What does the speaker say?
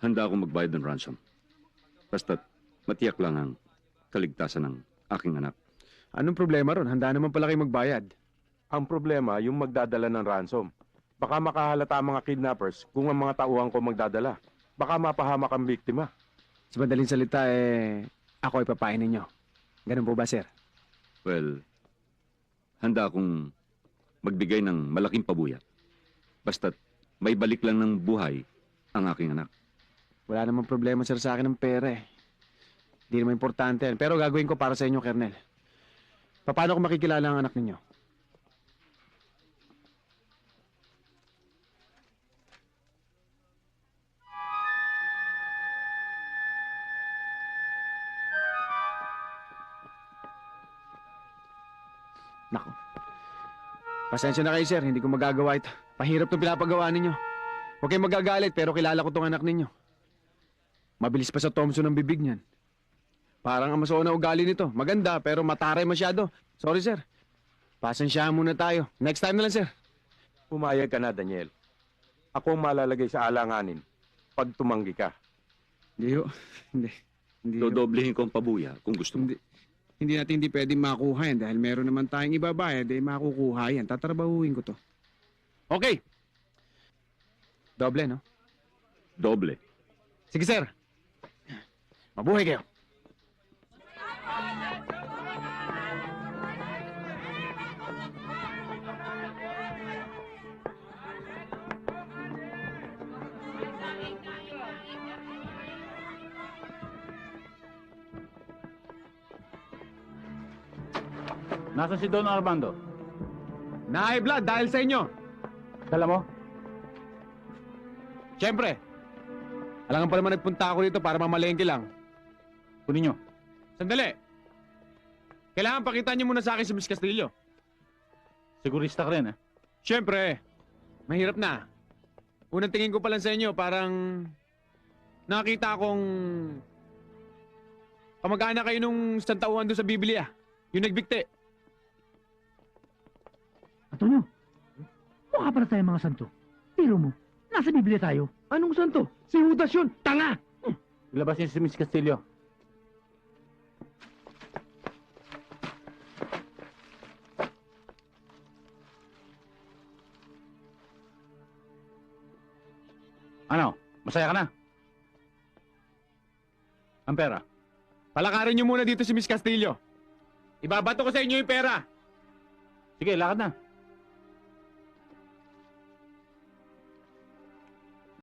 handa akong magbayad ng ransom. Basta't matiyak lang ang kaligtasan ng aking anak. Anong problema ron? Handa naman pala kayo magbayad. Ang problema, yung magdadala ng ransom. Baka makahalata ang mga kidnappers kung ang mga tauhan ko magdadala. Baka mapahamak ang biktima. Sa madaling salita, ako ipapain ninyo. Ganun po ba, sir? Well, handa akong magbigay ng malaking pabuya. Basta't may balik lang ng buhay ang aking anak. Wala namang problema, sir, sa akin ng pera eh. Hindi naman importante yan. Pero gagawin ko para sa inyo, Kernel. Paano ko makikilala ang anak ninyo? Nako. Pasensya na kayo, sir. Hindi ko magagawa ito. Pahirap itong pinapagawa ninyo. Huwag kayong magagalit, pero kilala ko itong anak ninyo. Mabilis pa sa Thompson ang bibig niyan. Parang amaso na ugali nito. Maganda, pero mataray masyado. Sorry, sir. Pasensyahan muna tayo. Next time na lang, sir. Pumayag ka na, Daniel. Ako ang malalagay sa alanganin pag tumanggi ka. Hindi ho. Hindi ho. Dodoblehin ko ang pabuya kung gusto mo. Hindi natin pwedeng makuha yan dahil meron naman tayong ibabayad, makukuha yan. Tatrabahuin ko to. Okay. Doble, no? Doble. Sige, sir. Mabuhay kayo. Nasaan si Don Armando? Na-high blood dahil sa inyo. Dala mo? Siyempre. Alangan pa naman nagpunta ako dito para mamalengke lang. Kunin nyo. Sandali. Kailangan pakita niyo muna sa akin si Miss Castillo. Sigurista ka rin, eh? Siyempre. Mahirap na. Unang tingin ko pa lang sa inyo, parang nakita akong kamag-anak kayo nung santauhan doon sa Biblia. Yung nagbigti. Antonio, mukha para tayo mga santo. Tiro mo, nasa Biblia tayo. Anong santo? Si Judas yun, tanga! Ilabas niyo si Miss Castillo. Ano? Masaya ka na? Ang pera? Palakarin niyo muna dito si Miss Castillo. Ibabato ko sa inyo yung pera. Sige, lakad na.